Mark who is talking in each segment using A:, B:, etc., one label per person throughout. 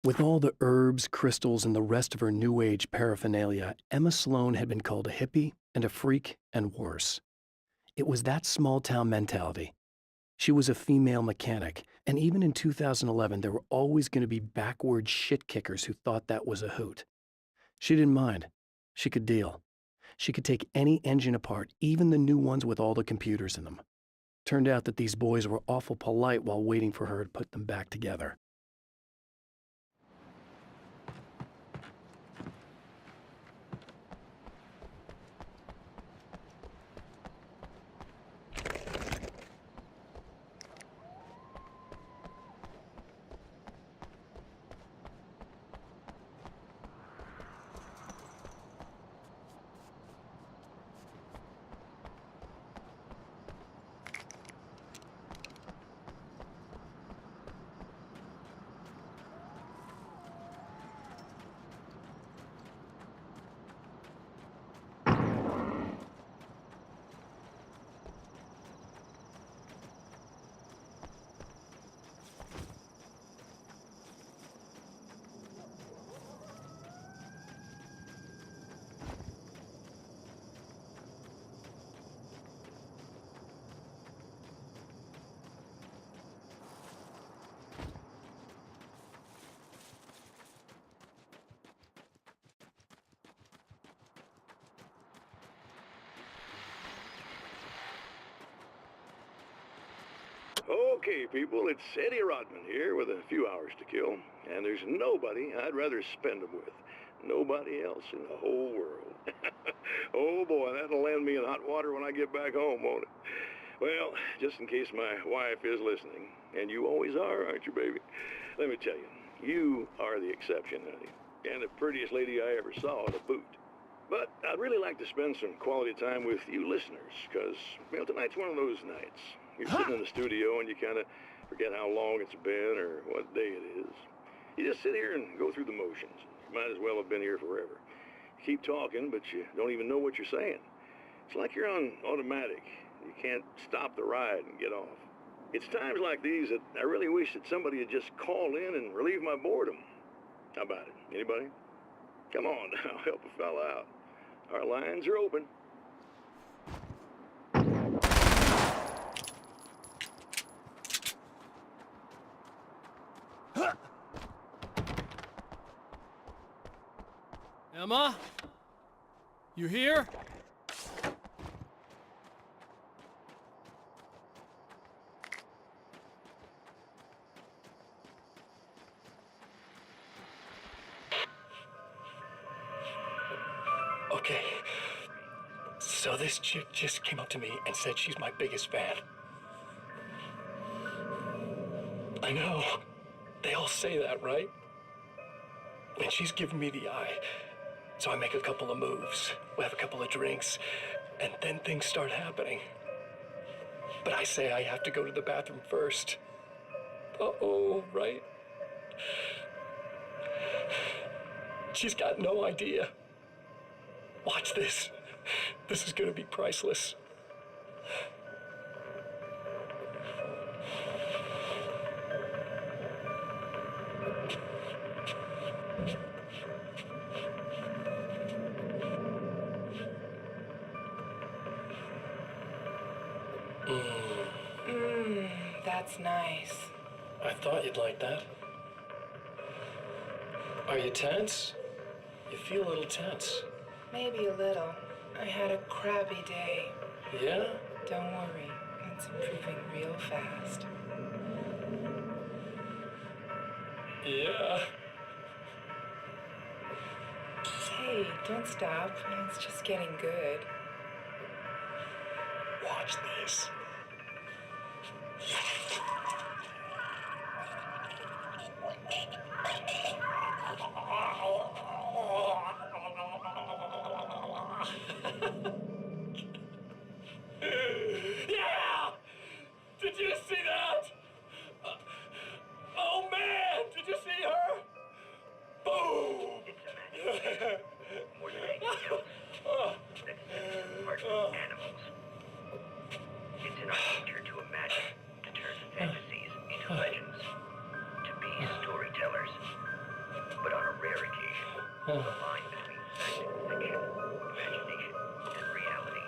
A: With all the herbs, crystals, and the rest of her New Age paraphernalia, Emma Sloan had been called a hippie and a freak and worse. It was that small town mentality. She was a female mechanic, and even in 2011, there were always going to be backward shit kickers who thought that was a hoot. She didn't mind. She could deal. She could take any engine apart, even the new ones with all the computers in them. Turned out that these boys were awful polite while waiting for her to put them back together.
B: Okay, people, it's Eddie Rodman here with a few hours to kill, and there's nobody I'd rather spend them with. Nobody else in the whole world. Oh boy, that'll land me in hot water when I get back home, won't it? Well, just in case my wife is listening, and you always are, aren't you, baby? Let me tell you, you are the exception, honey, and the prettiest lady I ever saw to boot. But I'd really like to spend some quality time with you listeners, because, tonight's one of those nights. You're sitting in the studio and you kind of forget how long it's been or what day it is. You just sit here and go through the motions. You might as well have been here forever. You keep talking, but you don't even know what you're saying. It's like you're on automatic. You can't stop the ride and get off. It's times like these that I really wish that somebody would just call in and relieve my boredom. How about it? Anybody? Come on now, help a fella out. Our lines are open.
C: Emma? You here?
D: Okay, so this chick just came up to me and said she's my biggest fan. I know, they all say that, right? And she's giving me the eye. So I make a couple of moves, we have a couple of drinks, and then things start happening. But I say I have to go to the bathroom first. Uh-oh, right? She's got no idea. Watch this. This is gonna be priceless.
E: That's nice.
D: I thought you'd like that. Are you tense? You feel a little tense.
E: Maybe a little. I had a crappy day.
D: Yeah?
E: Don't worry, it's improving real fast.
D: Yeah.
E: Hey, don't stop. It's just getting good.
D: Watch this. Yeah! Did you see that? Oh man, did you see her? Boom!
F: More than anything else, that's the part of animals. It's in our nature to imagine, to turn The line between fact and fiction, imagination and reality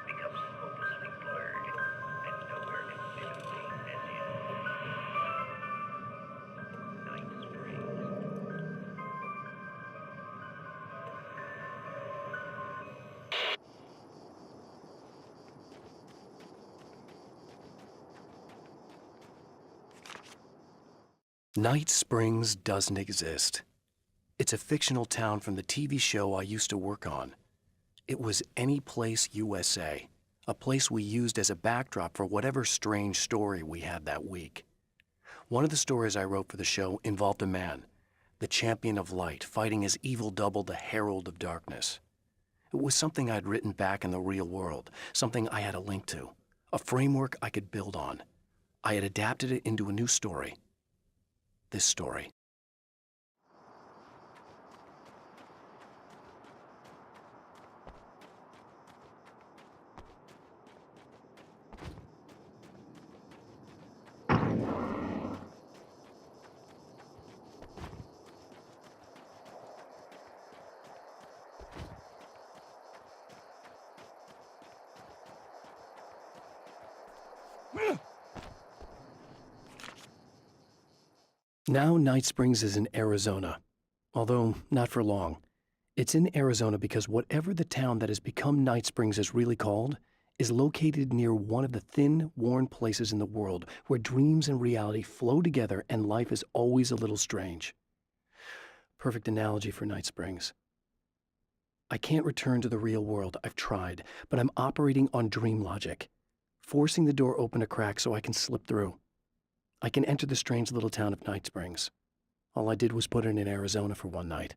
F: becomes hopelessly blurred, and nowhere conceivably as in Night Springs.
A: Night Springs doesn't exist. It's a fictional town from the TV show I used to work on. It was Any Place USA, a place we used as a backdrop for whatever strange story we had that week. One of the stories I wrote for the show involved a man, the champion of light, fighting his evil double, the Herald of Darkness. It was something I'd written back in the real world, something I had a link to, a framework I could build on. I had adapted it into a new story. This story. Now Night Springs is in Arizona, although not for long. It's in Arizona because whatever the town that has become Night Springs is really called is located near one of the thin, worn places in the world where dreams and reality flow together and life is always a little strange. Perfect analogy for Night Springs. I can't return to the real world, I've tried, but I'm operating on dream logic, forcing the door open a crack so I can slip through. I can enter the strange little town of Night Springs. All I did was put it in Arizona for one night.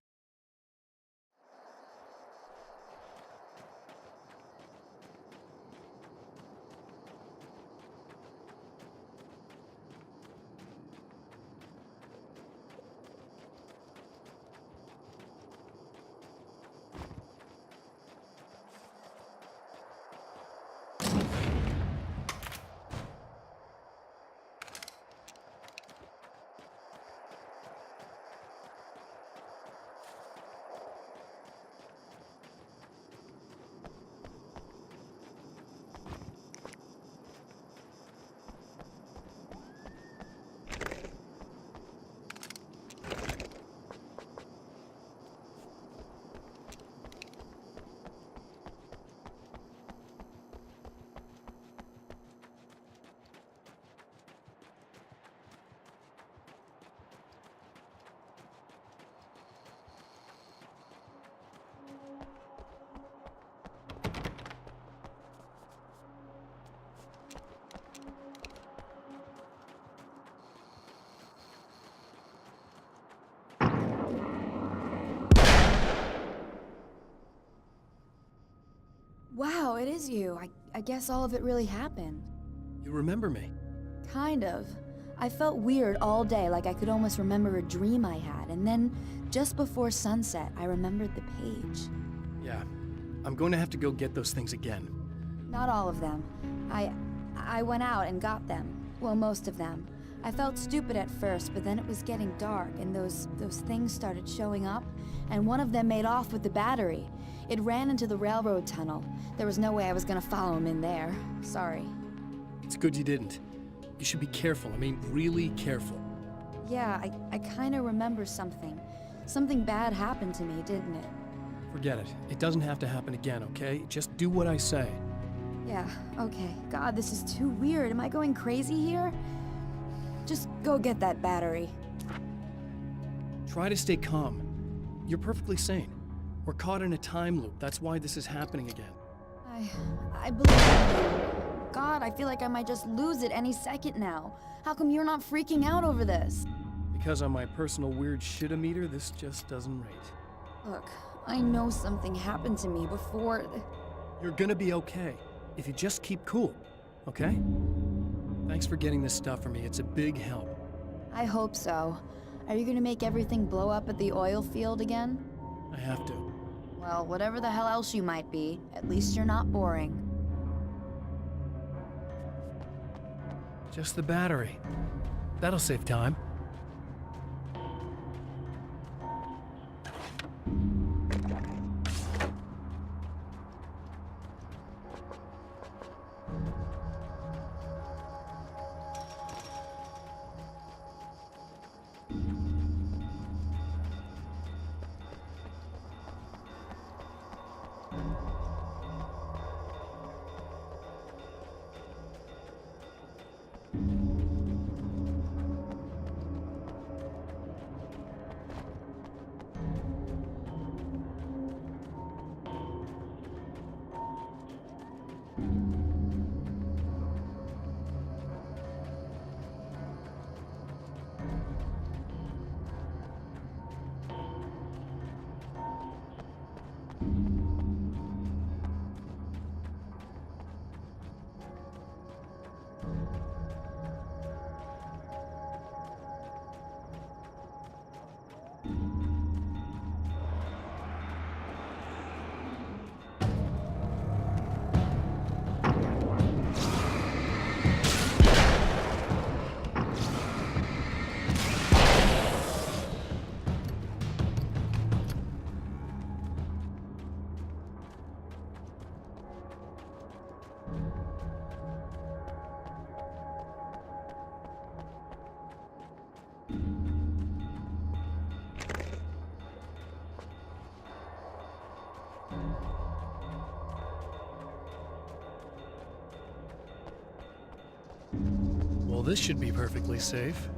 G: Wow, it is you. I guess all of it really happened.
A: You remember me?
G: Kind of. I felt weird all day, like I could almost remember a dream I had, and then, just before sunset, I remembered the page.
A: Yeah. I'm going to have to go get those things again.
G: Not all of them. I went out and got them. Well, most of them. I felt stupid at first, but then it was getting dark, and those things started showing up, and one of them made off with the battery. It ran into the railroad tunnel. There was no way I was gonna follow him in there. Sorry.
A: It's good you didn't. You should be careful. I mean, really careful.
G: Yeah, I kinda remember something. Something bad happened to me, didn't it?
A: Forget it. It doesn't have to happen again, okay? Just do what I say.
G: Yeah, okay. God, this is too weird. Am I going crazy here? Just go get that battery.
A: Try to stay calm. You're perfectly sane. We're caught in a time loop. That's why this is happening again.
G: I believe in you. God, I feel like I might just lose it any second now. How come you're not freaking out over this?
A: Because on my personal weird shit-o-meter, this just doesn't rate.
G: Look, I know something happened to me before.
A: You're gonna be okay, if you just keep cool, okay? Thanks for getting this stuff for me. It's a big help.
G: I hope so. Are you gonna make everything blow up at the oil field again?
A: I have to.
G: Well, whatever the hell else you might be, at least you're not boring.
A: Just the battery. That'll save time.
C: Well, this should be perfectly safe.